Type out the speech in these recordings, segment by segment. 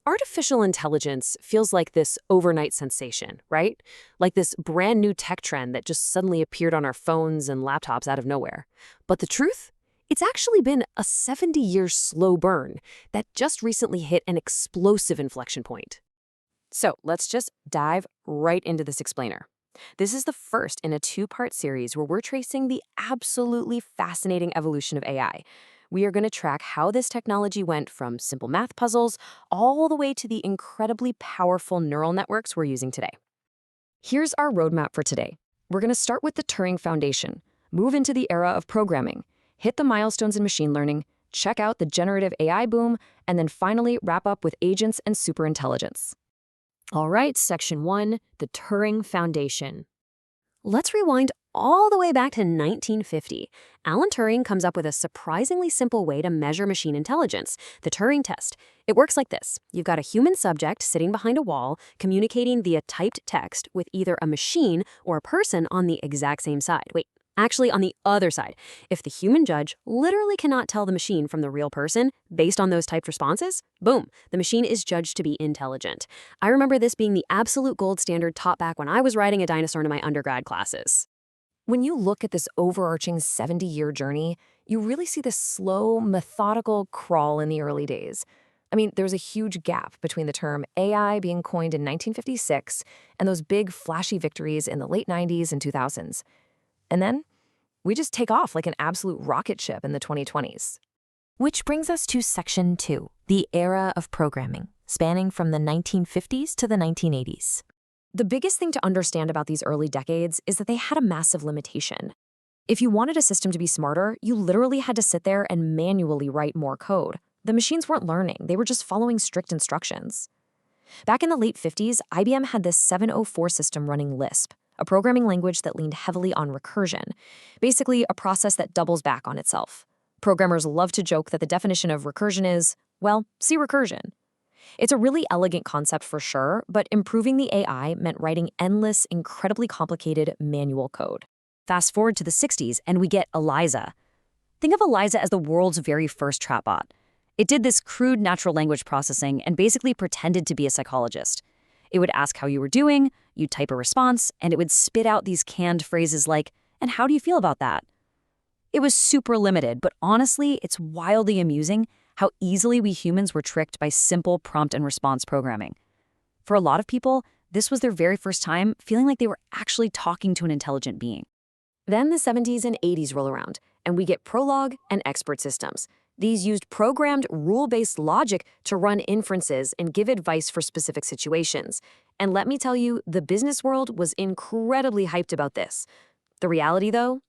Artificial intelligence feels like this overnight sensation, right? Like this brand new tech trend that just suddenly appeared on our phones and laptops out of nowhere. But the truth? It's actually been a 70-year slow burn that just recently hit an explosive inflection point. So let's just dive right into this explainer. This is the first in a two-part series where we're tracing the absolutely fascinating evolution of AI. We are going to track how this technology went from simple math puzzles all the way to the incredibly powerful neural networks we're using today. Here's our roadmap for today. We're going to start with the Turing Foundation, move into the era of programming, hit the milestones in machine learning, check out the generative AI boom, and then finally wrap up with agents and superintelligence. All right, Section 1, the Turing Foundation. Let's rewind all the way back to 1950. Alan Turing comes up with a surprisingly simple way to measure machine intelligence, the Turing test. It works like this. You've got a human subject sitting behind a wall, communicating via typed text with either a machine or a person on the exact same side. Actually, on the other side. If the human judge literally cannot tell the machine from the real person based on those typed responses, boom, the machine is judged to be intelligent. I remember this being the absolute gold standard taught back when I was riding a dinosaur in my undergrad classes. When you look at this overarching 70-year journey, you really see this slow, methodical crawl in the early days. There's a huge gap between the term AI being coined in 1956 and those big, flashy victories in the late 90s and 2000s. And then we just take off like an absolute rocket ship in the 2020s. Which brings us to Section 2, the era of programming, spanning from the 1950s to the 1980s. The biggest thing to understand about these early decades is that they had a massive limitation. If you wanted a system to be smarter, you literally had to sit there and manually write more code. The machines weren't learning, they were just following strict instructions. Back in the late 50s, IBM had this 704 system running Lisp, a programming language that leaned heavily on recursion, basically a process that doubles back on itself. Programmers love to joke that the definition of recursion is, well, see recursion. It's a really elegant concept for sure, but improving the AI meant writing endless, incredibly complicated manual code. Fast forward to the 60s, and we get ELIZA. Think of ELIZA as the world's very first chatbot. It did this crude natural language processing and basically pretended to be a psychologist. It would ask how you were doing, you'd type a response, and it would spit out these canned phrases like, "And how do you feel about that?" It was super limited, but honestly, it's wildly amusing how easily we humans were tricked by simple prompt and response programming. For a lot of people, this was their very first time feeling like they were actually talking to an intelligent being. Then the 70s and 80s roll around, and we get Prolog and expert systems. These used programmed, rule-based logic to run inferences and give advice for specific situations. And let me tell you, the business world was incredibly hyped about this. The reality, though?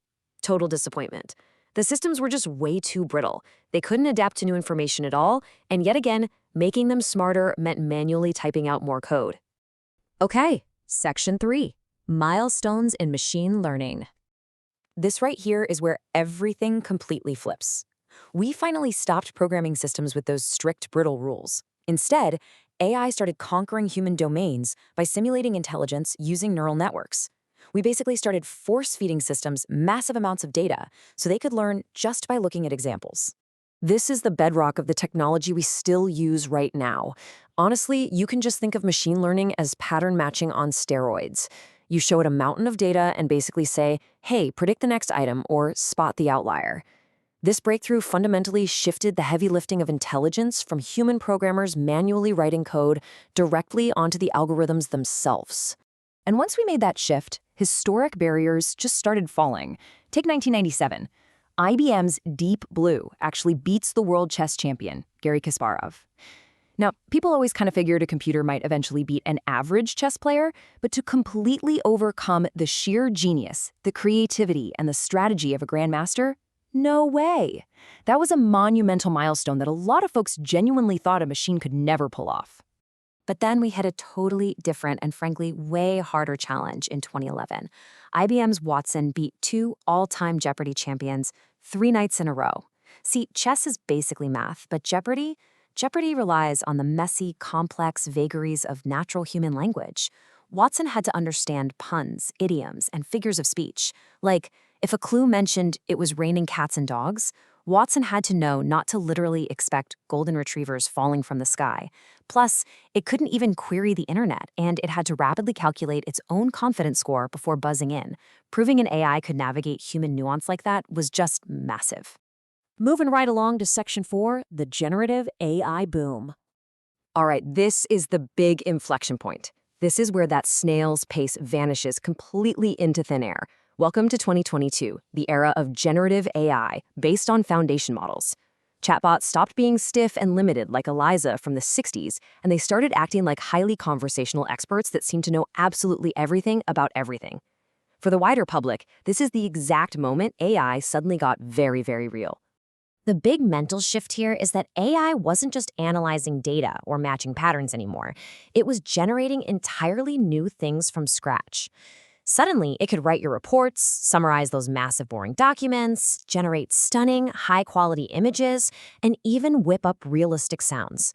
Total disappointment. The systems were just way too brittle. They couldn't adapt to new information at all, and yet again, making them smarter meant manually typing out more code. Okay, Section 3, milestones in machine learning. This right here is where everything completely flips. We finally stopped programming systems with those strict, brittle rules. Instead, AI started conquering human domains by simulating intelligence using neural networks. We basically started force-feeding systems massive amounts of data so they could learn just by looking at examples. This is the bedrock of the technology we still use right now. Honestly, you can just think of machine learning as pattern matching on steroids. You show it a mountain of data and basically say, hey, predict the next item or spot the outlier. This breakthrough fundamentally shifted the heavy lifting of intelligence from human programmers manually writing code directly onto the algorithms themselves. And once we made that shift, historic barriers just started falling. Take 1997. IBM's Deep Blue actually beats the world chess champion, Garry Kasparov. Now, people always kind of figured a computer might eventually beat an average chess player, but to completely overcome the sheer genius, the creativity, and the strategy of a grandmaster, no way. That was a monumental milestone that a lot of folks genuinely thought a machine could never pull off. But then we had a totally different and frankly way harder challenge in 2011. IBM's Watson beat two all-time Jeopardy champions 3 nights in a row. See, chess is basically math, but Jeopardy relies on the messy, complex vagaries of natural human language. Watson had to understand puns, idioms, and figures of speech. Like, if a clue mentioned it was raining cats and dogs, Watson had to know not to literally expect golden retrievers falling from the sky. Plus, it couldn't even query the internet, and it had to rapidly calculate its own confidence score before buzzing in. Proving an AI could navigate human nuance like that was just massive. Moving right along to Section 4, the generative AI boom. All right, this is the big inflection point. This is where that snail's pace vanishes completely into thin air. Welcome to 2022, the era of generative AI based on foundation models. Chatbots stopped being stiff and limited like Eliza from the 60s, and they started acting like highly conversational experts that seem to know absolutely everything about everything. For the wider public, this is the exact moment AI suddenly got very, very real. The big mental shift here is that AI wasn't just analyzing data or matching patterns anymore. It was generating entirely new things from scratch. Suddenly, it could write your reports, summarize those massive boring documents, generate stunning, high-quality images, and even whip up realistic sounds.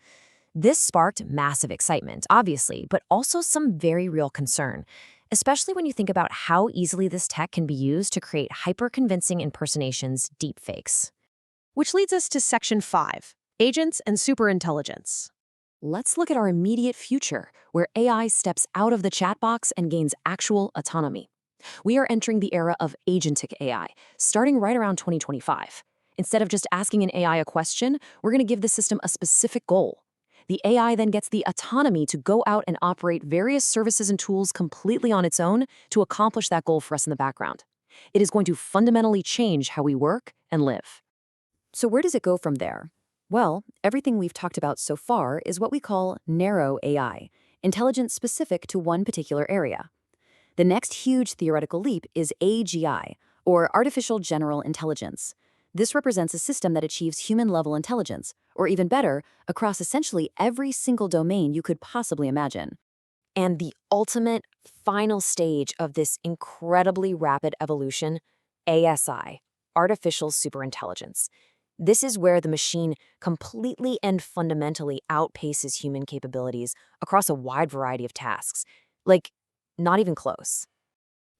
This sparked massive excitement, obviously, but also some very real concern, especially when you think about how easily this tech can be used to create hyper-convincing impersonations, deepfakes. Which leads us to Section 5, Agents and Superintelligence. Let's look at our immediate future, where AI steps out of the chat box and gains actual autonomy. We are entering the era of agentic AI, starting right around 2025. Instead of just asking an AI a question, we're going to give the system a specific goal. The AI then gets the autonomy to go out and operate various services and tools completely on its own to accomplish that goal for us in the background. It is going to fundamentally change how we work and live. So where does it go from there? Well, everything we've talked about so far is what we call narrow AI, intelligence specific to one particular area. The next huge theoretical leap is AGI, or Artificial General Intelligence. This represents a system that achieves human-level intelligence, or even better, across essentially every single domain you could possibly imagine. And the ultimate, final stage of this incredibly rapid evolution, ASI, Artificial Superintelligence. This is where the machine completely and fundamentally outpaces human capabilities across a wide variety of tasks. Like, not even close.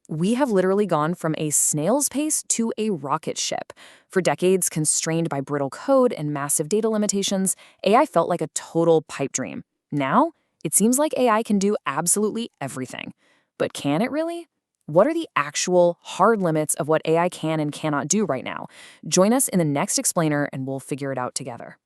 We have literally gone from a snail's pace to a rocket ship. For decades, constrained by brittle code and massive data limitations, AI felt like a total pipe dream. Now, it seems like AI can do absolutely everything. But can it really? What are the actual hard limits of what AI can and cannot do right now? Join us in the next explainer and we'll figure it out together.